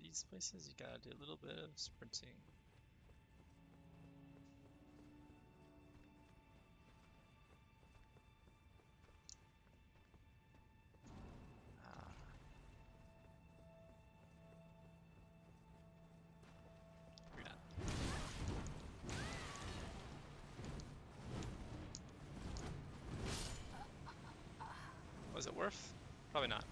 These places you gotta do a little bit of sprinting. Was it worth? Probably not.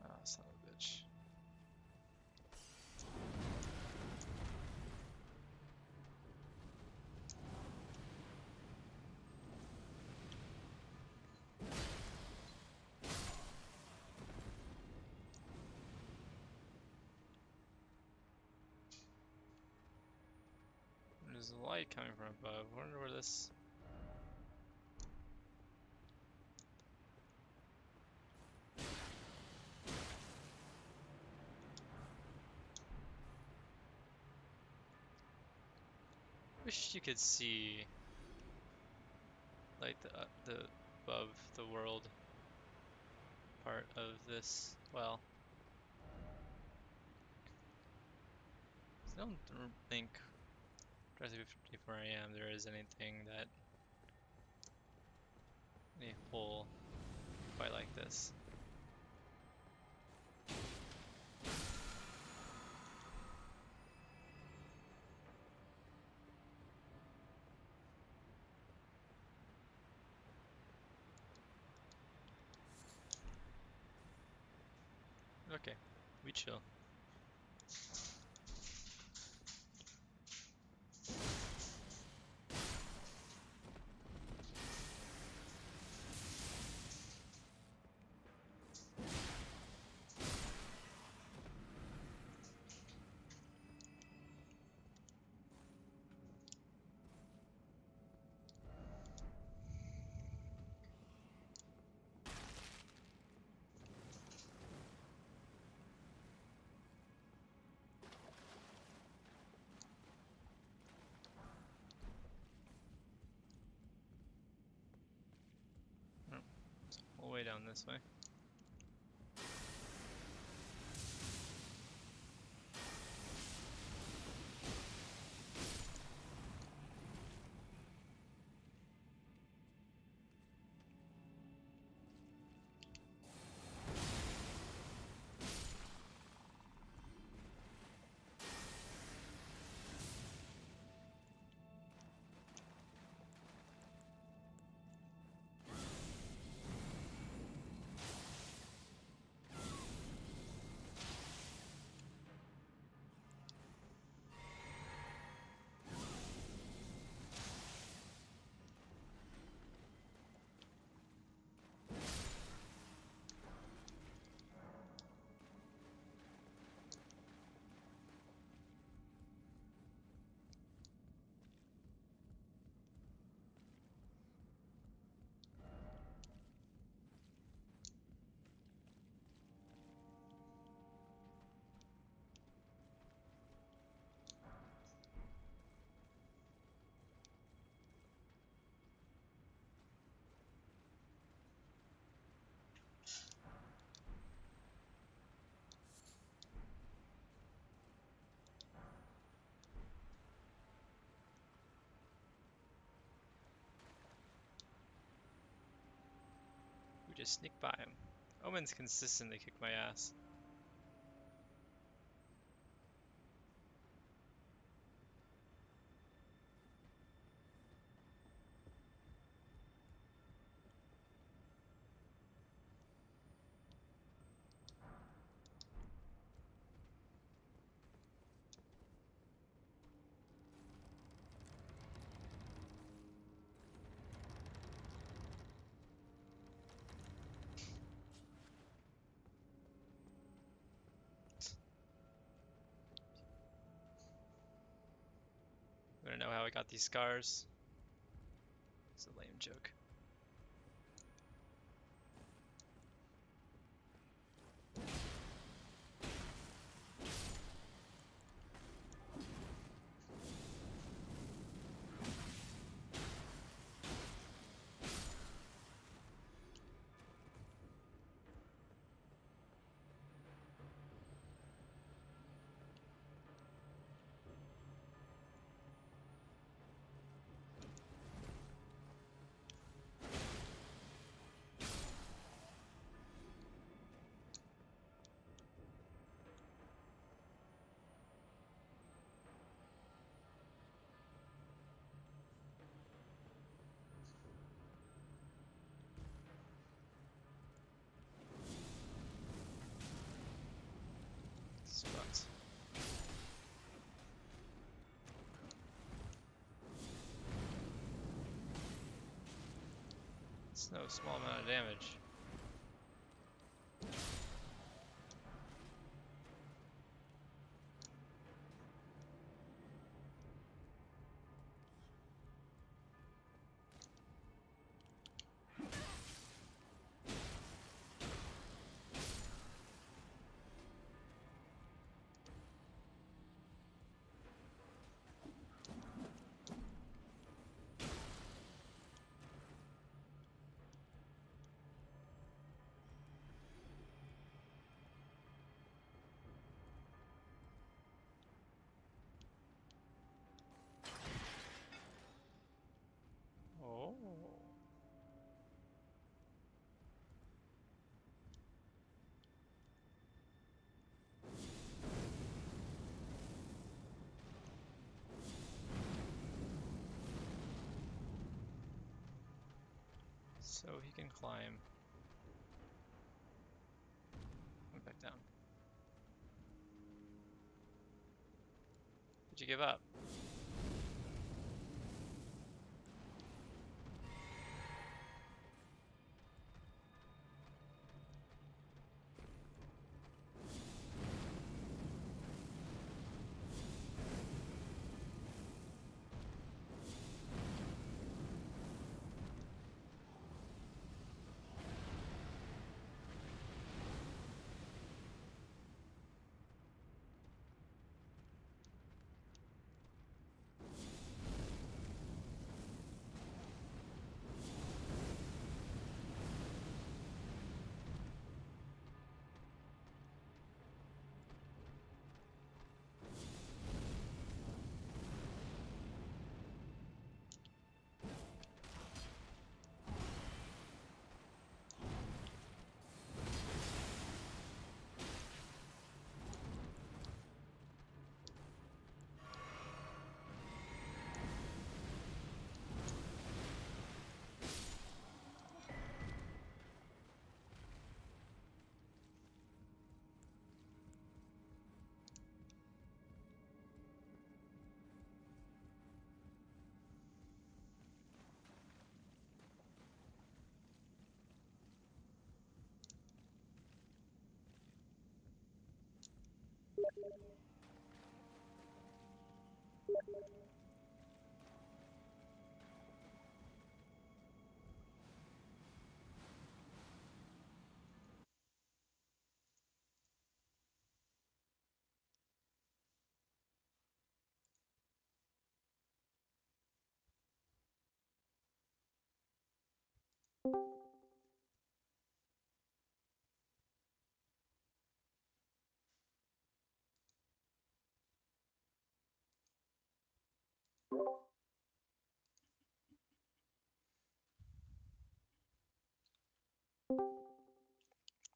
Oh, son of a bitch. There's a light coming from above. I wonder where this... Wish you could see like the above the world part of this. Well, I don't think Resident Evil 54 AM there is anything that any hole quite like this. Okay, we chill. We'll way down this way. We just sneak by him. Omen's consistently kick my ass. wanna know how I got these scars? It's a lame joke. Spots. It's no small amount of damage. Oh. So he can climb. Went back down. Did you give up?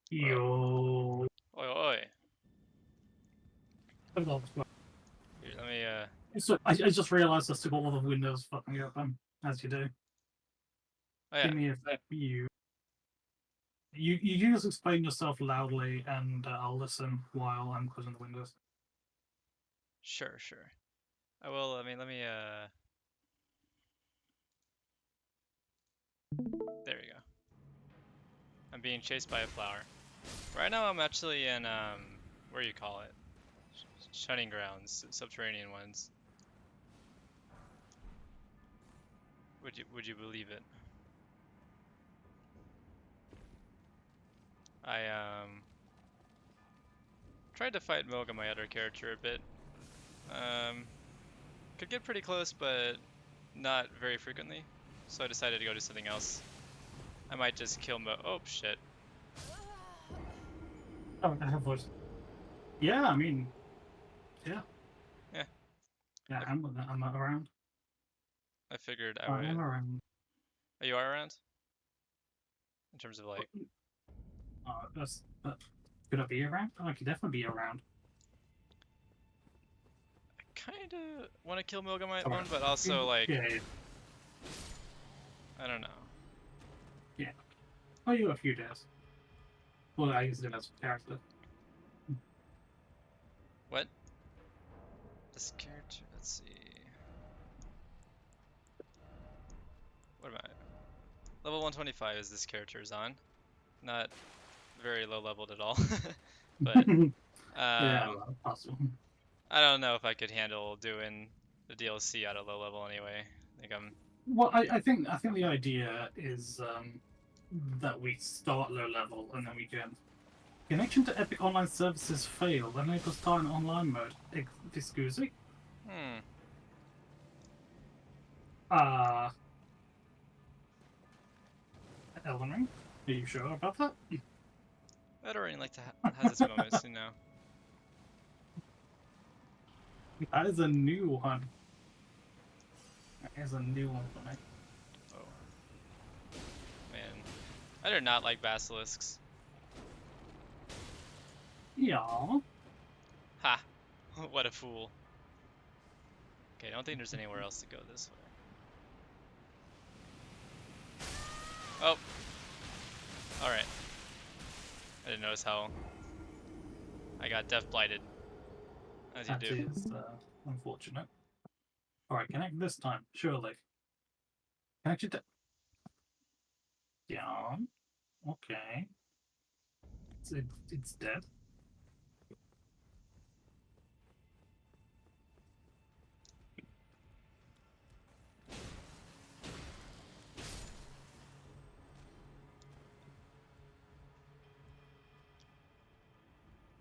Yo. Oi, oi. Hold on, well, Here, let me, So I just realised I still got all the windows fucking open, as you do. oh yeah, Give me a sec. You just explain yourself loudly, and I'll listen while I'm closing the windows. sure, sure. I will, I mean, let me, there we go. I'm being chased by a flower. Right now I'm actually in, what do you call it? Shunning grounds, subterranean ones. Would you believe it? I tried to fight Mohg on my other character a bit. Could get pretty close, but not very frequently. So I decided to go to something else. I might just kill Mohg. Oh shit. Oh, I have voice. Yeah, I mean, yeah. Yeah. Yeah, I, I'm around. I figured I I am would. around. Oh, you are around? In terms of like, Could I be around? I could definitely be around. I kinda want to kill Mohg on my Alright. own, but also like, Yeah, yeah, I don't know. yeah. Oh, you got a few days. Well, I used it as a character. What? This character, let's see. What am I? Level 125 is this character is on. Not very low leveled at all. But Yeah, um well, possible. I don't know if I could handle doing the DLC at a low level anyway. I think I'm Well, I think the idea is that we start low level and then we can connection to Epic Online Services failed. Enable start in online mode. Excuse me. hmm. Uh, Elden Ring. Are you sure about that? Veteran like to has its moments, you know. That is a new one. That is a new one for me. Oh man. I do not like basilisks. Yeah. Ha! What a fool. Okay, I don't think there's anywhere else to go this way. Oh, alright. I didn't notice how I got death blighted. As you That do. is unfortunate. Alright, connect this time, surely. Connect it. Yeah. Okay. It's dead.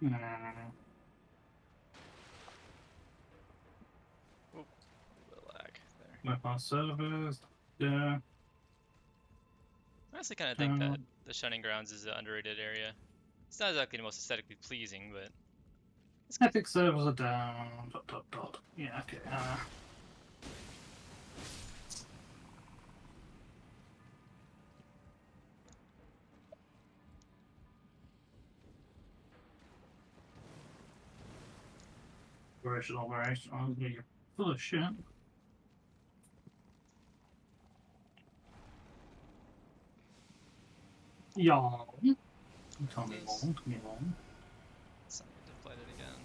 Mm, Oop, a little lag there. Weapon servers. Yeah. I honestly kind of think that the Shining Grounds is an underrated area. It's not exactly the most aesthetically pleasing, but it's good. Epic servers are down. Dot dot dot. Yeah. Okay. Operation. You're full of shit. Yeah. Tell me more. Yes. Tell me more. Let's not get death blighted again.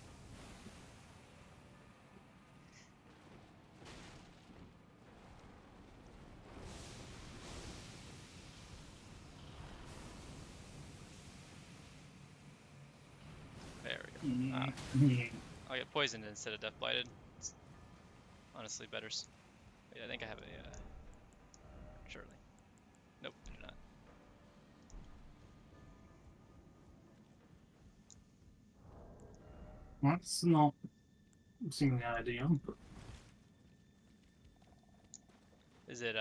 There we go. Ah, I'll get poisoned instead of death blighted. It's honestly better. Wait, I think I have a surely. Nope, I do not. That's not seemingly ideal. Is it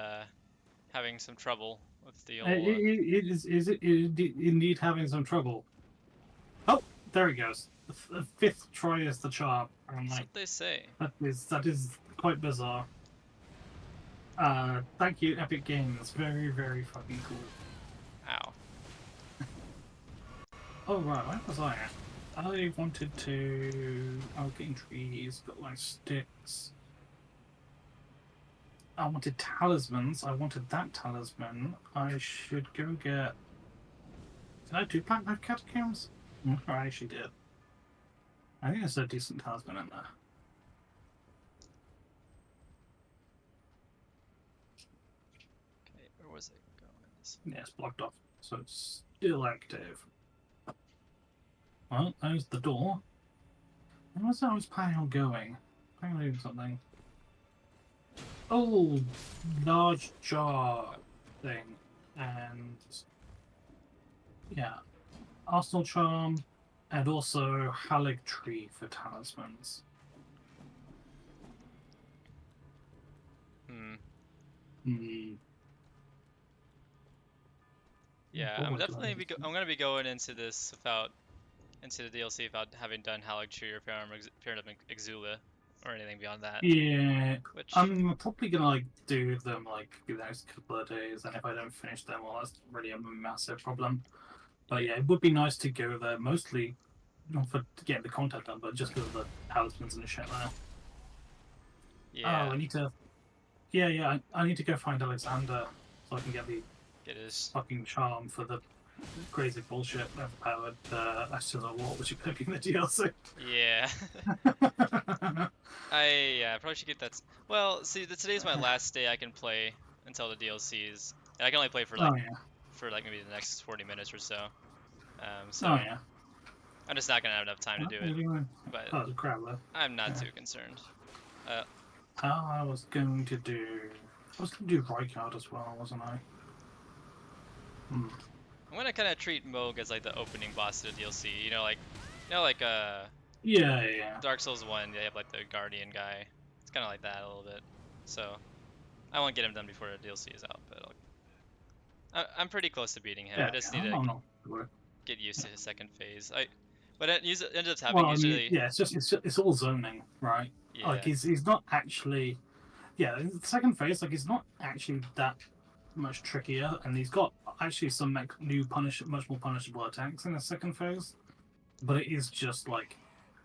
having some trouble with the It, old it is it indeed having some trouble. Oh, there he goes. The fifth try is the charm. I'm That's like, what they say. that is quite bizarre. Thank you, Epic Games. Very, very fucking cool. Ow. Oh right, where was I at? I wanted to. I was getting trees, got like sticks. I wanted talismans. I wanted that talisman. I should go get. Did I do Black Knight Catacombs? I actually did. I think there's a decent talisman in there. Okay, where was it going? Yeah, it's blocked off, so it's still active. Well, there's the door. Where was I was planning on going? Planning on doing something. oh, large jar thing, and yeah, Arsenal charm, and also Halig tree for talismans. Hmm. Hmm. Yeah, What do I need to I'm gonna be going into this without into the DLC without having done Halig Tree or Pyramid of Exula or anything beyond that. Yeah, Which, I'm probably gonna like do them like the next couple of days, and if I don't finish them, well, that's really a massive problem. But yeah, yeah, it would be nice to go there mostly not for getting the content done, but just because of the talismans and the shit there. Oh, yeah, I need to. Yeah, yeah, I need to go find Alexander so I can get the it is. fucking charm for the crazy bullshit overpowered Ashes of War, which is going to be in the DLC. Yeah. I probably should get that. Well, see, today's my last day I can play until the DLCs. And I can only play Oh yeah, for like maybe the next 40 minutes or so. oh So yeah. I'm just not gonna have enough time to What do are it. you doing? But Oh, the crap there. I'm not Yeah. too concerned. Uh, I was going to do. I was going to do Rykard as well, wasn't I? Hmm. I'm gonna kind of treat Mohg as like the opening boss of the DLC. Like Yeah, yeah. Dark Souls 1, they have like the Guardian guy. It's kind of like that a little bit. So I won't get him done before the DLC is out, but I'm pretty close to beating him. I Yeah, just need yeah. to I'm not sure. get used to his second phase. But it ends up having Well, I mean, usually, yeah, it's all zoning, right? Like yeah, he's not actually. Yeah, the second phase, like, he's not actually that much trickier, and he's got actually some like, new much more punishable attacks in the second phase. But it is just like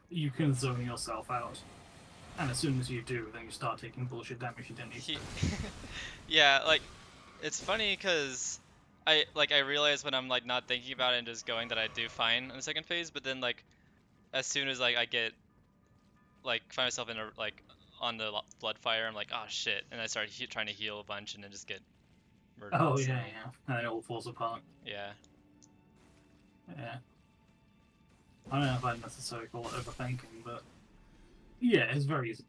you can zone yourself out, and as soon as you do, then you start taking bullshit damage you didn't need he, to. yeah, like it's funny because I realize when I'm like not thinking about it and just going that I do fine in the second phase, but then like as soon as like I get like find myself in a like on the blood fire, I'm like, oh shit, and I start trying to heal a bunch and then just get murdered Oh yeah, instantly. yeah, and it all falls apart. Yeah. Yeah, I don't know if I'd necessarily call it overthinking, but yeah, it's very easy.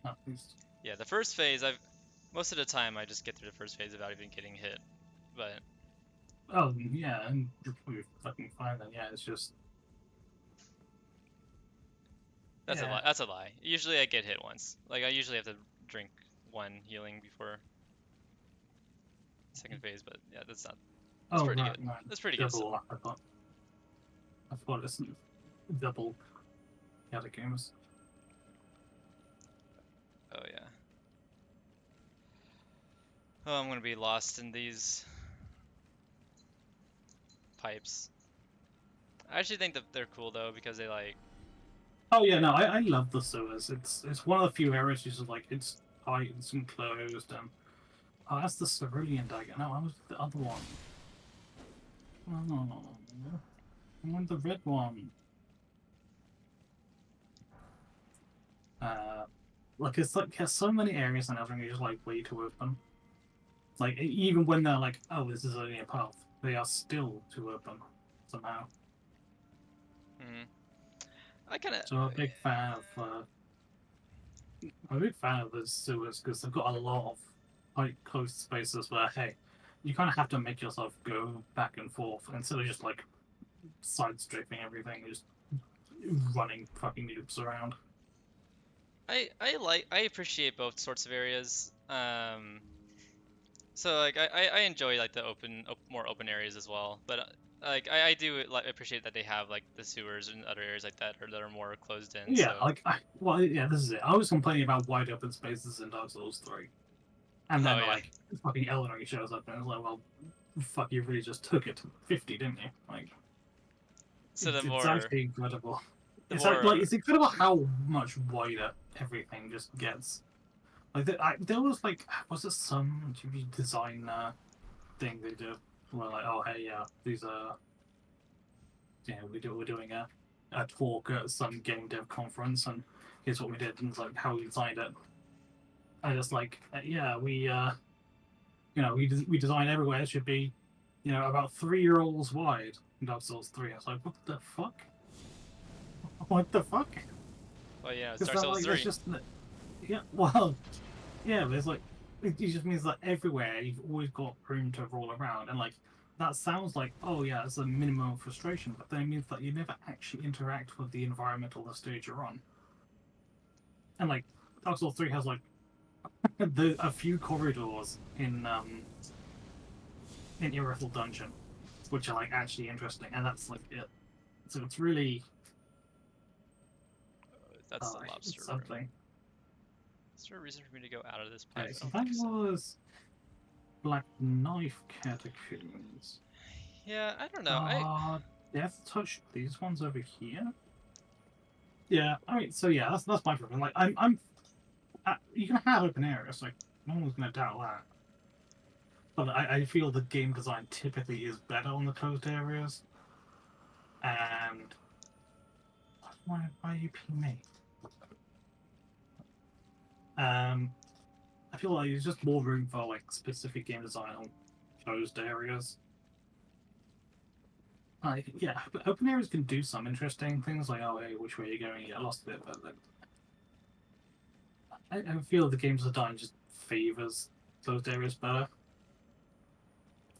At least. Yeah, the first phase, I've most of the time I just get through the first phase without even getting hit. But Oh yeah, and you're probably fucking fine then. Yeah, it's just that's a yeah. lie. That's a lie. Usually I get hit once. Like I usually have to drink one healing before second phase, but yeah, that's Oh pretty right, good. right. That's pretty good Double. still. I thought it's double catacombs. Oh yeah. Oh, I'm gonna be lost in these pipes. I actually think that they're cool though because they like Oh yeah, no, I love the sewers. It's one of the few areas which is like it's tight, it's enclosed, and oh, that's the cerulean dagger. No, I was the other one. Oh, I want the red one. Uh, like it's like there's so many areas and everything is just like way too open. Like even when they're like, oh, this is only a path, they are still too open somehow. mm, I kind of So I'm a big fan of the sewers because they've got a lot of like closed spaces where hey, you kind of have to make yourself go back and forth instead of just like sidestepping everything, just running fucking loops around. I appreciate both sorts of areas. So like I enjoy like the more open areas as well, but like I do like appreciate that they have like the sewers and other areas like that or that are more closed in. Yeah, So well, yeah, this is it. I was complaining about wide open spaces in Dark Souls 3, and oh then yeah, like fucking Eleanor shows up and it's like, well, fuck, you really just took it to 50, didn't you? Like, so it's actually incredible. the It's more like it's incredible how much wider everything just gets. Like there was like was it some TV design thing they did where like oh hey yeah these are we're doing a talk at some game dev conference and here's what we did and it's like how we designed it. I just like yeah we design everywhere it should be about 3 rolls wide in Dark Souls 3. I was like what the fuck what the fuck well yeah, it's because Dark that Souls like there's 3. just yeah well yeah, there's like it just means that everywhere you've always got room to roll around, and like that sounds like oh yeah, it's a minimum of frustration, but then it means that you never actually interact with the environment or the stage you're on. And like Dark Souls 3 has like a few corridors in Irithyll Dungeon, which are like actually interesting, and that's like it. So it's really That's the it's lobster room. something. Is there a reason for me to go out of this pipe? Okay, I so don't that think so. was Black Knife Catacombs. Yeah, I don't know. I Death Touch. These ones over here. Yeah, I mean, so yeah, that's my problem. Like, you can have open areas, like no one's gonna doubt that. But I feel the game design typically is better on the closed areas. And why are you ping me? Um, I feel like there's just more room for like specific game design on closed areas. Like, yeah, but open areas can do some interesting things, like oh, hey, which way are you going? You get lost a bit, but like, I feel the game design just favors closed areas better.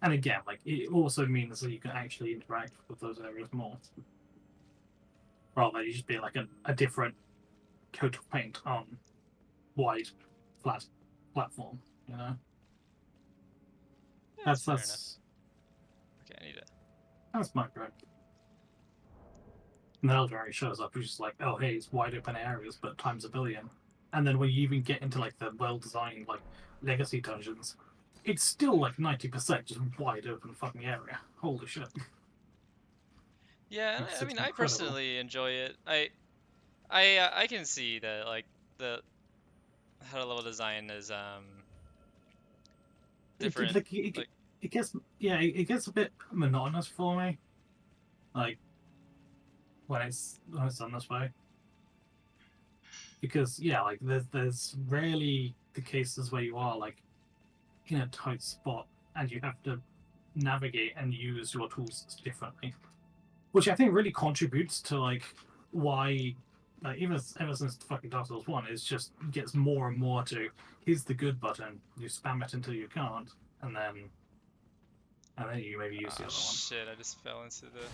And again, like it also means that you can actually interact with those areas more, rather than you just be like a different coat of paint on wide, flat platform. You know, yeah, that's that's fair enough. that's Okay, I need to. that's my gripe. And the Elderberry shows up, which is like, oh hey, it's wide open areas, but times a billion. And then when you even get into like the well-designed like legacy dungeons, it's still like 90% just wide open fucking area. Holy shit! Yeah, and It's I it's mean, I incredible. personally enjoy it. I can see that like the how the level design is It different. like Like it gets yeah it gets a bit monotonous for me. Like when it's done this way, because yeah, like there's rarely the cases where you are like in a tight spot and you have to navigate and use your tools differently, which I think really contributes to like why like even ever since fucking Dark Souls 1 it's just gets more and more to here's the good button, you spam it until you can't, and then you maybe use the ah other one. shit, I just fell into the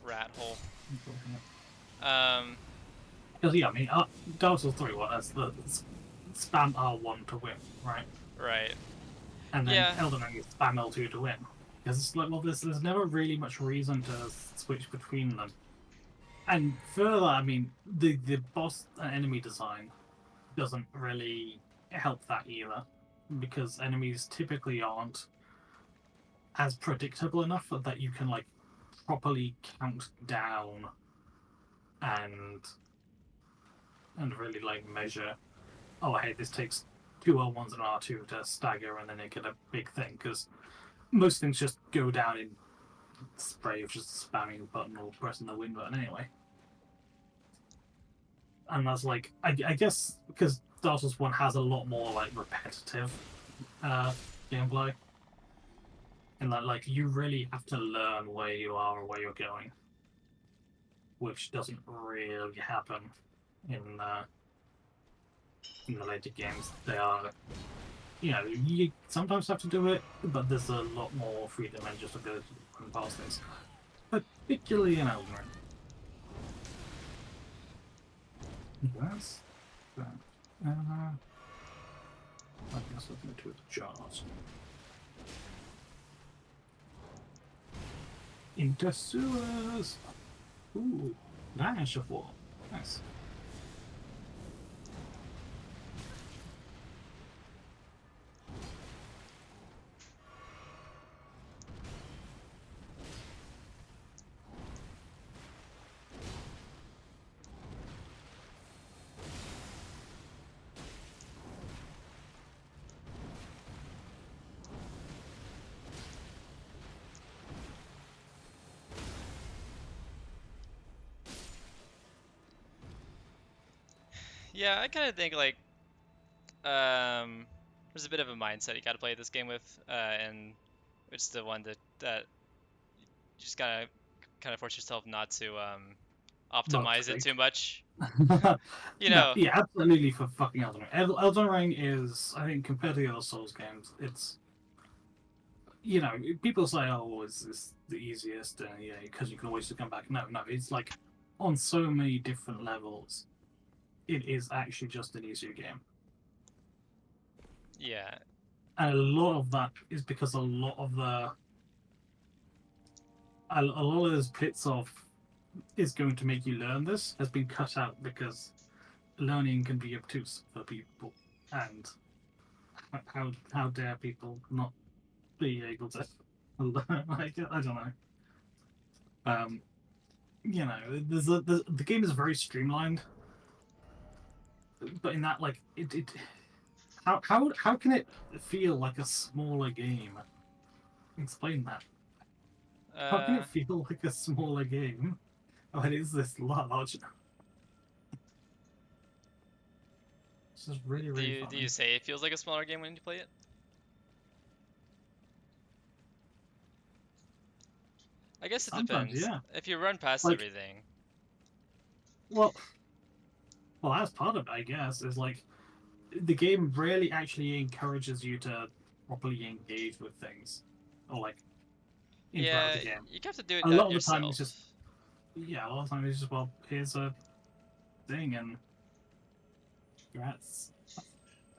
rat hole. Um, Because yeah, I mean, Dark Souls 3 was the spam R1 to win, right? right. And then Yeah, Elden Ring is spam L2 to win. Because it's like, well, there's never really much reason to switch between them. And further, I mean, the boss and enemy design doesn't really help that either, because enemies typically aren't as predictable enough that you can like properly count down and really like measure. Oh, hey, this takes two L1s and an R2 to stagger, and then they get a big thing because most things just go down in spray of just spamming a button or pressing the win button anyway. And that's like I guess because Dark Souls 1 has a lot more like repetitive uh, gameplay, and that like you really have to learn where you are or where you're going, which doesn't really happen in the later games. They are you sometimes have to do it, but there's a lot more freedom and just ability to run past things, particularly in Elden Ring. That's that. I guess I'll go to the jars. Into sewers. Ooh, Vanisher Wall. Nice. yeah, I kind of think like there's a bit of a mindset you got to play this game with, and it's the one that you just gotta kind of force yourself not to Well, optimize it too much. You no, know, yeah, absolutely for fucking Elden Ring. Elden Ring is, I think, compared to the other Souls games, it's, you know, people say, oh, it's the easiest, yeah, because you can always just come back. No, no, it's like on so many different levels, it is actually just an easier game. yeah, And a lot of that is because a lot of those bits of is going to make you learn this has been cut out because learning can be obtuse for people, and how dare people not be able to learn? I don't know. Um, you know, the game is very streamlined, but in that, like, how can it feel like a smaller game? Explain that. How can uh, it feel like a smaller game when it's this large? This is really, really do you funny. say it feels like a smaller game when you play it? I guess it Sometimes, depends. yeah. If you run past Like, everything, well, that's part of it, I guess. Is like the game really actually encourages you to properly engage with things, or like interact yeah, with the game. you have to do A it lot that of the time, it's yourself. just yeah. A lot of the time, it's just well, here's a thing, and congrats.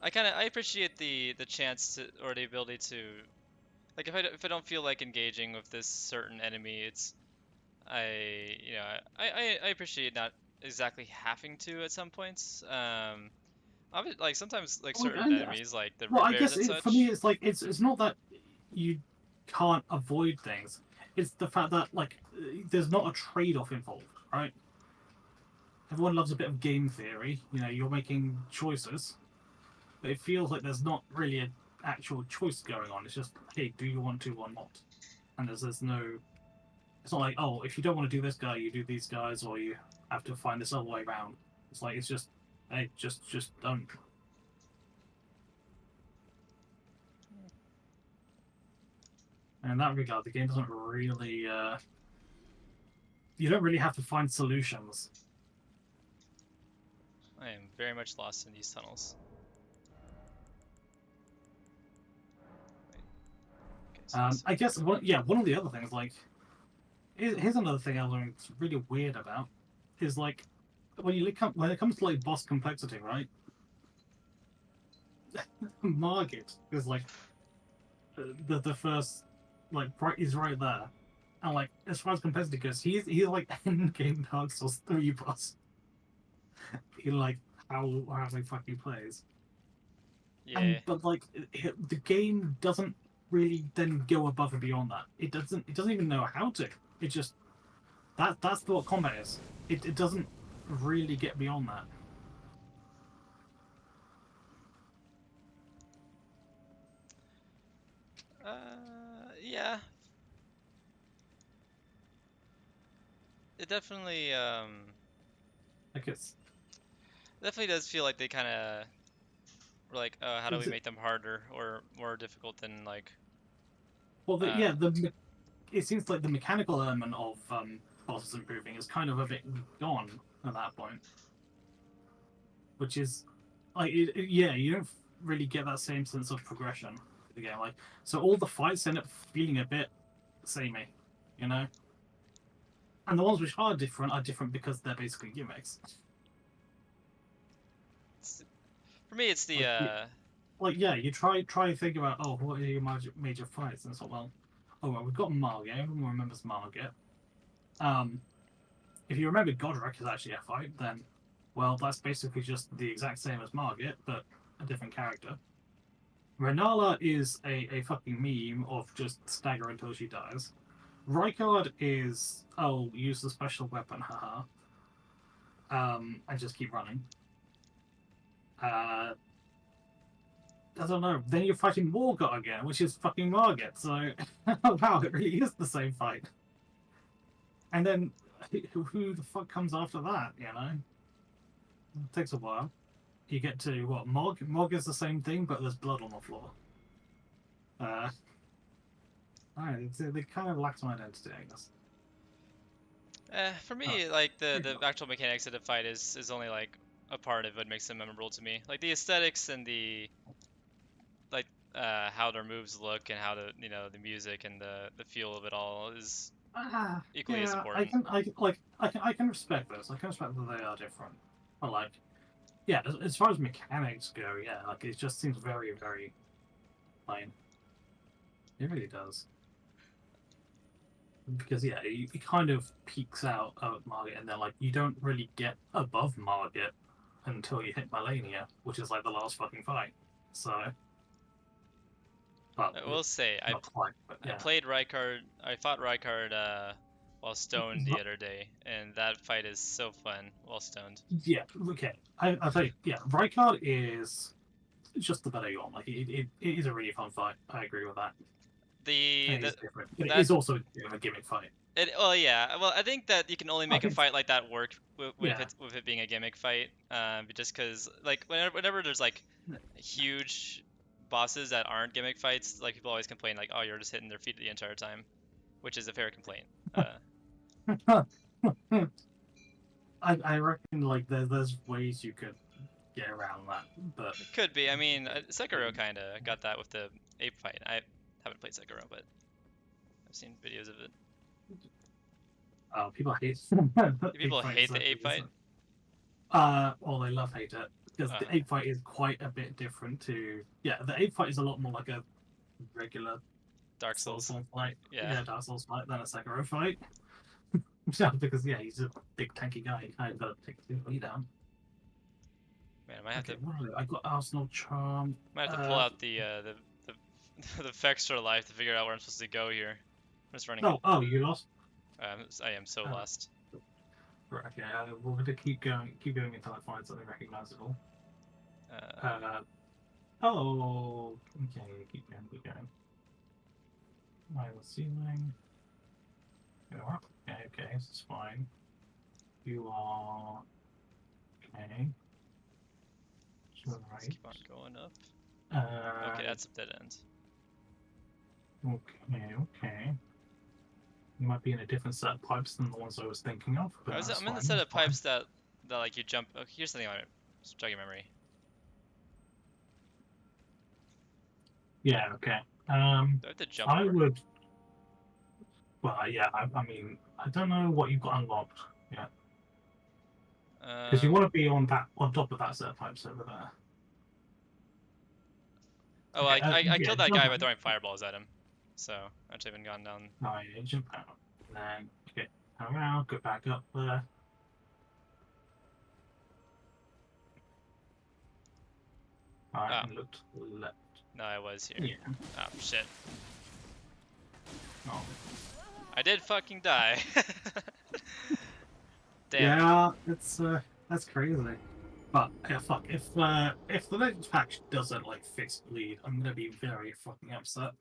I appreciate the chance to or the ability to like if I don't feel like engaging with this certain enemy, it's I appreciate not exactly having to at some points. Like sometimes like Well, certain enemies like the well, root I bears guess and for me, such. it's like it's not that you can't avoid things. It's the fact that like there's not a trade-off involved, right? Everyone loves a bit of game theory. You know, you're making choices, but it feels like there's not really an actual choice going on. It's just, hey, do you want to or not? And there's no. It's not like, oh, if you don't want to do this guy, you do these guys, or you have to find this other way around. It's like it's just, hey, just don't. And in that regard, the game doesn't really. You don't really have to find solutions. I am very much lost in these tunnels. Wait, okay, so this I way. guess one of the other things, like, here's another thing I learned it's really weird about, is like when it comes to like boss complexity, right? Margit is like the first like right is right there, and like as far as complexity goes, he's like end game Dark Souls 3 boss. He like how he fucking plays, Yeah. and but like the game doesn't really then go above and beyond that. It doesn't even know how to. It just that's what combat is. It doesn't really get beyond that. Yeah. It Like definitely does feel like they kind of were like, how do we it's make them harder or more difficult than like, well, uh, it seems like the mechanical element of bosses improving is kind of a bit gone at that point, which is like yeah, you don't really get that same sense of progression in the game. Like so, all the fights end up feeling a bit samey, you know. And the ones which are different because they're basically gimmicks. it's, for me, it's the Like yeah, you try to think about what are your major fights, and it's like well, we've got Margit. Everyone remembers Margit. Um, if you remember Godric is actually a fight, then well, that's basically just the exact same as Margit, but a different character. Renala is a fucking meme of just stagger until she dies. Rykard is use the special weapon, haha. And just keep running. I don't know. Then you're fighting Morgott again, which is fucking Margit. So wow, it really is the same fight. And then who the fuck comes after that? You know, it takes a while. You get to what Mohg. Mohg is the same thing, but there's blood on the floor. I don't know, they kind of lack some identity, I guess. For Oh, me, like there you the go. actual mechanics of the fight is only like a part of what makes them memorable to me. Like the aesthetics and the like how their moves look and how the music and the feel of it all is equally as Yeah, important. I can respect this. I can respect that they are different. But like, yeah, as far as mechanics go, yeah, like it just seems very, very plain. It really does. Because yeah, it kind of peaks out of Margit, and then like you don't really get above Margit until you hit Malenia, which is like the last fucking fight. So, well, I will say, not quite, but I yeah. played Rykard. I fought Rykard while stoned the other day, and that fight is so fun while stoned. Yeah, okay. I think yeah, Rykard is just the better you want. Like it is a really fun fight. I agree with that. The And it the is different. But it that is also a gimmick fight. well yeah well I think that you can only I make a think fight like that work yeah. with it being a gimmick fight. Just because like whenever there's like huge bosses that aren't gimmick fights, like people always complain like, oh, you're just hitting their feet the entire time, which is a fair complaint. I reckon like there's ways you could get around that, but It could be. I mean, Sekiro kind of got that with the ape fight. I haven't played Sekiro, but I've seen videos of it. people hate ape People fight hate the exactly ape the fight. same. Well, they love hate it because the Uh, ape fight is quite a bit different to yeah. The ape fight is a lot more like a regular Dark Souls Souls. fight, Yeah. yeah, Dark Souls fight than a Sekiro fight. Yeah, because yeah, he's a big tanky guy. You kind of got to take the down. Man, I might have Okay, to what are they? I got Arsenal Charm. pull out the Fextra life to figure out where I'm supposed to go here. I'm just running. Oh, you lost. I am so Oh, lost. right, okay. We're going to keep going until I find something recognizable. Uh, Uh, oh, okay, keep going, keep going. Mine was ceiling. Go up. Okay, okay, this is fine. You are okay. To let's right. keep on going up. Okay, Uh, that's a dead end. okay, okay. You might be in a different set of pipes than the ones I was thinking of, but that's I'm in the fine. set That's of fine. pipes that like you jump. Oh, here's something on it. Just jog your memory. Yeah, okay. Do I have to jump I over? would. Well, yeah. I mean, I don't know what you've got unlocked yet, because you Um. want to be on top of that set of pipes over there. Oh, Okay. I Yeah. killed that Jump guy out. by throwing fireballs at him. So actually, I haven't gone down. Oh, yeah, jump out. And then okay, turn around, go back up there. All right, Oh, and look to the left. no, I was here. Yeah. Oh shit. Oh. I did fucking die. Damn it. Yeah, it's that's crazy. But yeah, fuck. If the next patch doesn't like fix bleed, I'm gonna be very fucking upset.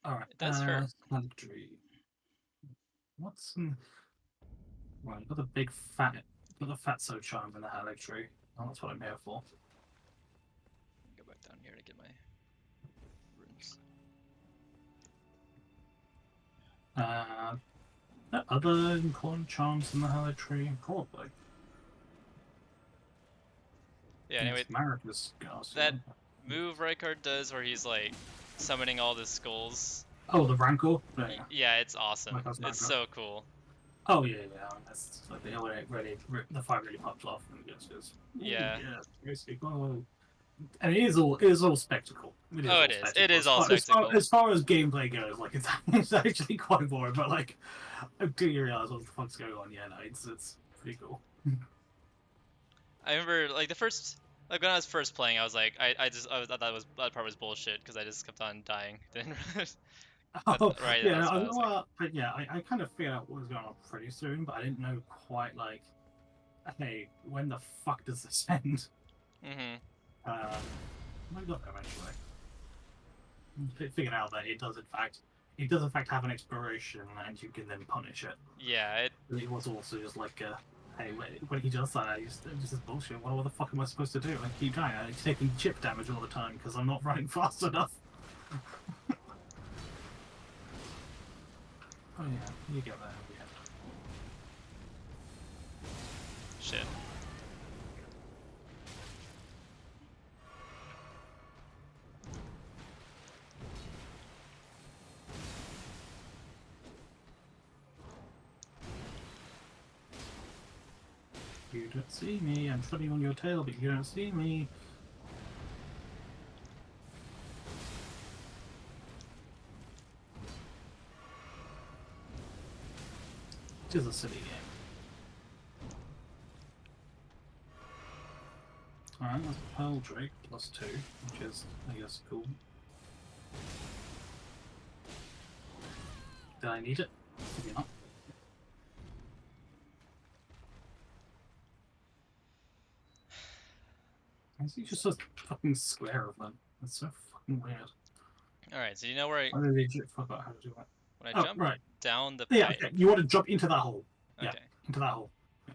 All right. It does hurt. Country. What's right? Got the big fat, got the fatso charm in the Halleck tree. Oh, that's what I'm here for. Go back down here to get my runes. Uh, other important charms in the Halleck tree, probably. Yeah. It's Anyway, Marika's gas. that move Rykard does where he's like summoning all the skulls. Oh, the Rancor. Yeah, Yeah, it's awesome. like that's It's Rancor. so cool. Oh yeah, yeah. That's just like when it really the fight really pops off and it just goes. Yeah. Yeah, basically. Oh. And it is all spectacle. It is Oh, all it is. It spectacle. is all spectacle. As far as gameplay goes, like it's actually quite boring. But like, until you realize what the fuck's going on, yeah, no, it's pretty cool. I remember like the first like when I was first playing, I was like I thought that part was bullshit because I just kept on dying. Didn't but Oh right in yeah, that spot, I was like, well, yeah, I kind of figured out what was going on pretty soon, but I didn't know quite like, hey, when the fuck does this end? mm-hmm. I got there eventually. Figured out that it does in fact have an expiration, and you can then punish it. Yeah, It was also just like, hey, when he does that, it's just this bullshit. What the fuck am I supposed to do? I keep dying. I'm taking chip damage all the time because I'm not running fast enough. Oh yeah, you get that. Yeah. Shit. You don't see me. I'm treading on your tail, but you don't see me. It is a silly game. Alright, that's Pearl Drake +2, which is, I guess, cool. Did I need it? Maybe not. It's just a fucking square of them. That's so fucking weird. Alright, so you know where I... I really forgot how to do it. When I jump down the Yeah, pipe... okay. You want to jump into that hole. Okay. Yeah, into that hole. Yeah.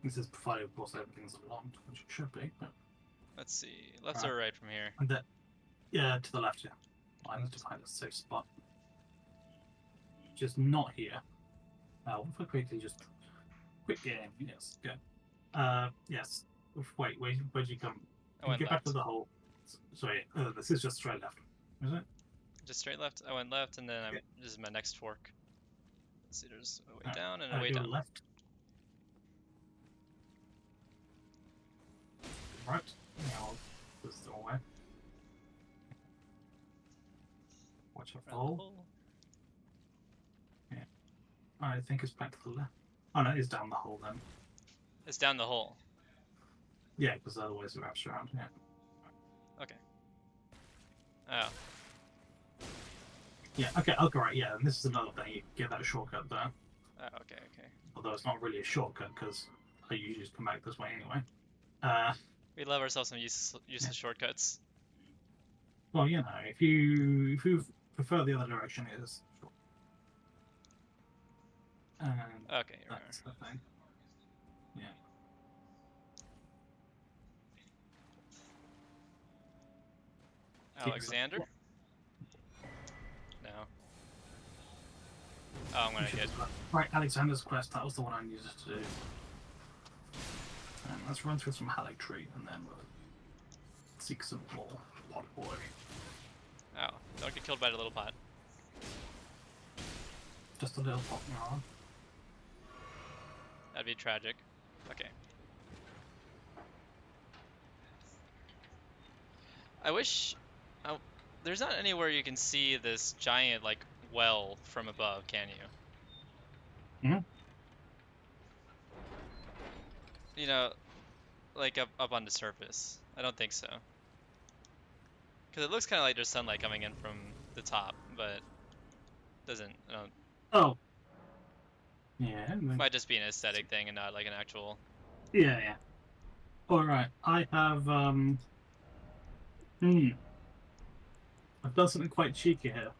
This is provided, of course, everything's unlocked, which it should be. But... Let's see. Left or right from here? And then, yeah, to the left, yeah. I need to find a safe spot. Just not here. What if I quickly just... Quick game, yes, good. Yes. Wait, where'd you come? I went get left. back to the hole. Sorry, this is just straight left. Is it? Just straight left? I went left, and then this is my next fork. Let's see, there's a way down and a way down. Left. Right. Yeah, well, this is the way. Watch your fall. Yeah. I think it's back to the left. Oh no, it's down the hole then. It's down the hole. Yeah, because otherwise it wraps around, yeah. Okay. Oh. Yeah, okay, right, yeah, and this is another thing, you get that shortcut there. Oh, okay. Although it's not really a shortcut, because I usually just come back this way anyway. We love ourselves some useless shortcuts. Well, you know, if you prefer the other direction, it is short. Okay, that's the thing. Yeah. Alexander? No. Oh, I'm gonna get... Right, Alexander's quest, that was the one I needed to do. And let's run through some Halleck Tree, and then we'll seek some more pot boy. Oh, don't get killed by the little pot. Just a little pot now. That'd be tragic. Okay. I wish... Oh, there's not anywhere you can see this giant, like, well from above, can you? Hmm? You know, like up on the surface. I don't think so. Because it looks kind of like there's sunlight coming in from the top, but doesn't. I don't... Oh. Yeah. It might just be an aesthetic thing and not like an actual... Yeah. Alright, I have, I've done something quite cheeky here.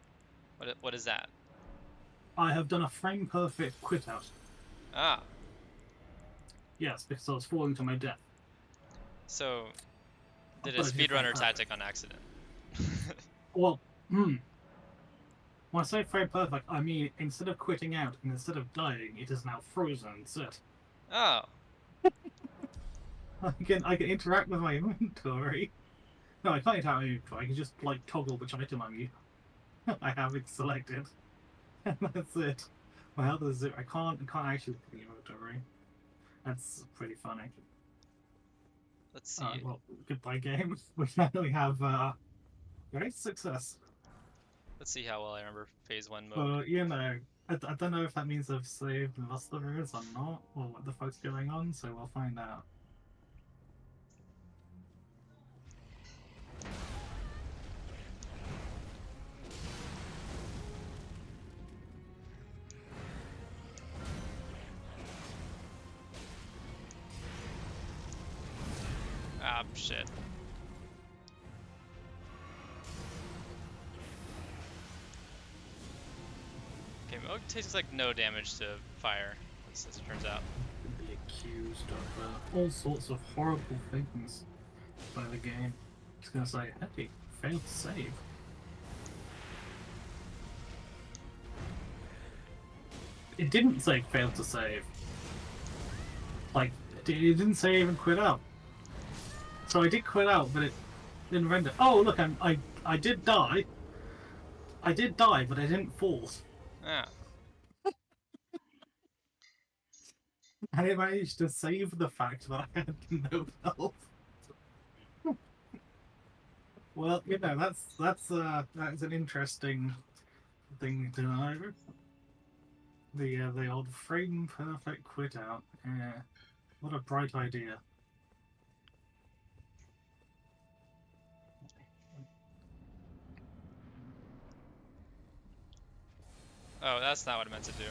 What is that? I have done a frame perfect quit out. Ah. Yes, because I was falling to my death. So, did a speedrunner tactic on accident? Well, when I say frame perfect, I mean instead of quitting out and instead of dying, it is now frozen and set. Oh. I can interact with my inventory. No, I can't interact with my inventory. I can just like toggle which item I have it selected, and that's it. My health is 0. I can't actually look at the inventory. That's pretty funny. Let's see. Well, goodbye game. We finally have great success. Let's see how well I remember phase 1 mode. You know, I don't know if that means I've saved most of the roads or not, or what the fuck's going on, so we'll find out. Ah, shit. Okay, Mohg takes like no damage to fire, as it turns out. Be accused of all sorts of horrible things by the game. It's gonna say, hey, failed to save. it didn't say failed to save. Like, it didn't say even quit out. So I did quit out, but it didn't render. Oh, look, I did die. I did die, but I didn't fall. Ah. And it managed to save the fact that I had no health. Well, you know, that's an interesting thing to know. The old frame perfect quit out. Yeah, what a bright idea. Oh, that's not what I meant to do.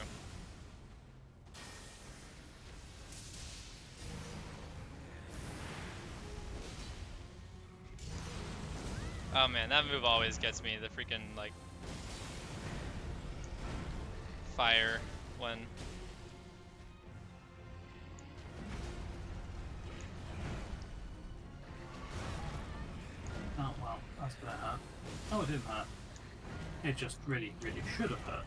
Oh man, that move always gets me. The freaking, like, fire when... Oh well, that's gonna hurt. Oh, it didn't hurt. It just really, really should have hurt.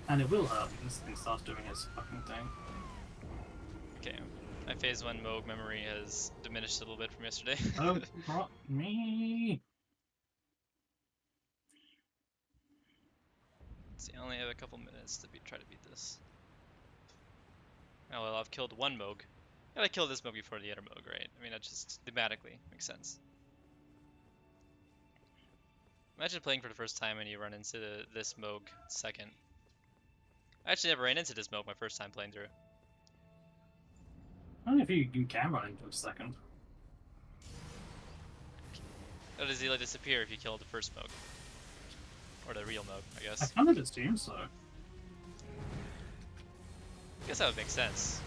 And it will hurt when this thing starts doing its fucking thing. Okay, my phase 1 Mohg memory has diminished a little bit from yesterday. Oh, not me! Let's see, I only have a couple minutes to try to beat this. Oh well, I've killed one Mohg. Gotta kill this Mohg before the other Mohg, right? I mean, that just thematically makes sense. Imagine playing for the first time and you run into this Mohg second. I actually never ran into this Mohg my first time playing through. I don't know if you can run into a second. How does he like disappear if you kill the first Mohg? Or the real Mohg, I I guess. kind of assume so. I guess that would make sense.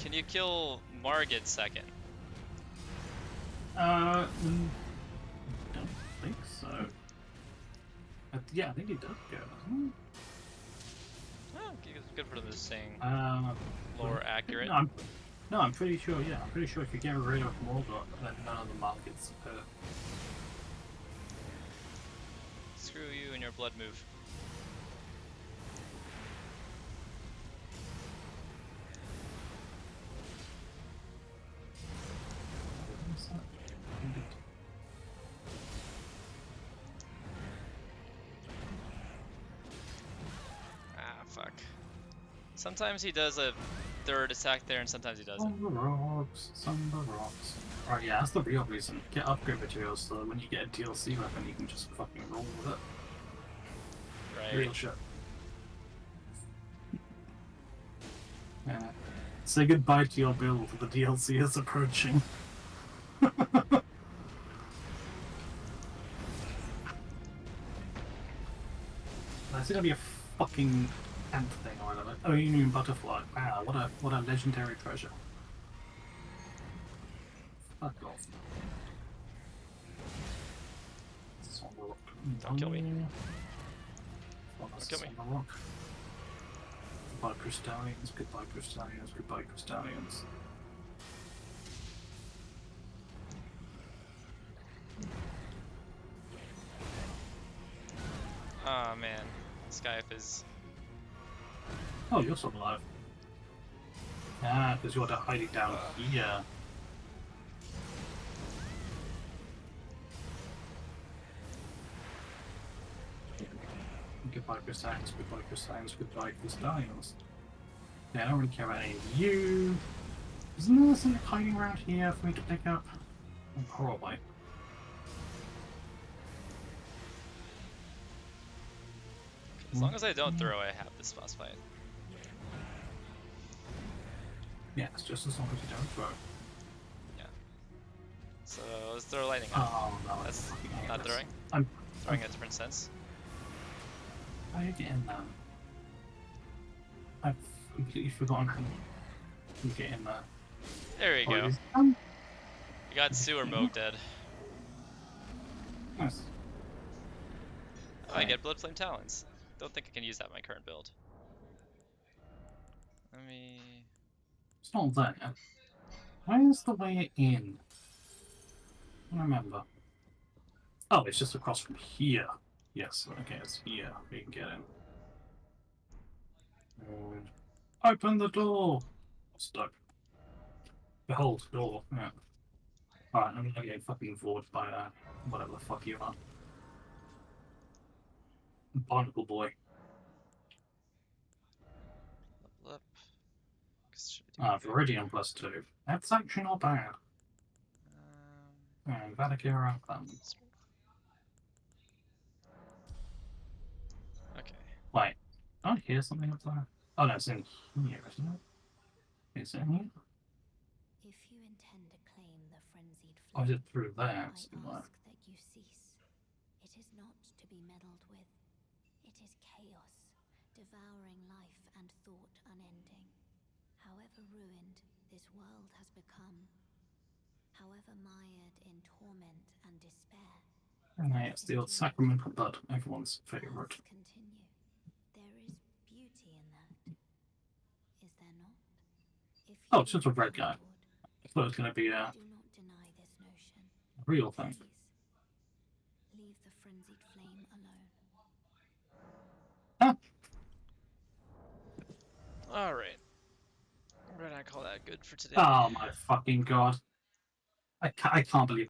Can you kill Margit second? I don't think so. Yeah, I think he does go, doesn't he? Oh, it's good for them to staying Uh, lore accurate. no, I'm pretty sure, yeah. I'm pretty sure if you get rid of Morgoth, then none of the markets hurt. Screw you and your blood move. Ah, fuck. Sometimes he does a third attack there and sometimes he doesn't. On the rocks, on the rocks. Right, yeah, that's the real reason. Get upgrade materials so that when you get a DLC weapon, you can just fucking roll with it. Right. Real shit. Yeah. Say goodbye to your build. The DLC is approaching. That's gonna be a fucking ant thing or whatever. Oh, you mean butterfly? Wow, what a legendary treasure. Fuck off. Don't kill me. Don't kill me. Goodbye crystallians, goodbye crystallians, goodbye crystallians. Oh man, Skype is... Oh, you're still alive. Ah, because you're hiding down here. Goodbye crystallians, goodbye crystallians, goodbye crystallians. Yeah, I don't really care about any of you. Isn't there something hiding around here for me to pick up? Probably. As long as I don't throw, I have this boss fight. Yeah, it's just as long as you don't throw. Yeah. So let's throw lightning at him. Oh no, That's fucking not throwing. I'm Throwing in a different sense. How are you getting that? I've completely forgotten how you get in there. There you go. You You got Sewer Mohg dead. Nice. Oh, I get Blood Flame Talons. Don't think I can use that in my current build. Let me... It's not there. Where's the way in? remember. Oh, it's just across from here. Yes, okay, it's here. We can get in. Open the door! Stuck. Behold, door. Yeah. Alright, I'm gonna get fucking vored by whatever the fuck you are. Barnacle boy. Level up. Should be doing good. Viridian +2. That's actually not bad. And Vaticura. Okay. Wait. Did I hear something up there? Oh no, it's in here, isn't it? Is it in here? If you intend to claim the frenzied Oh, is flame, it through there? I ask Somewhere. that you cease. It is not to be meddled with. It is chaos, devouring life and thought unending. However ruined this world has become, however mired in torment and despair, And it's the old sacramental blood, everyone's favourite. continue. There is beauty in that, is there not? If Oh, it's just a red guy. I thought it was going to be a do not deny this notion. real thing. Please, leave the frenzied flame alone. Huh? Alright. We're gonna call that good for today. Oh my fucking god. I can't believe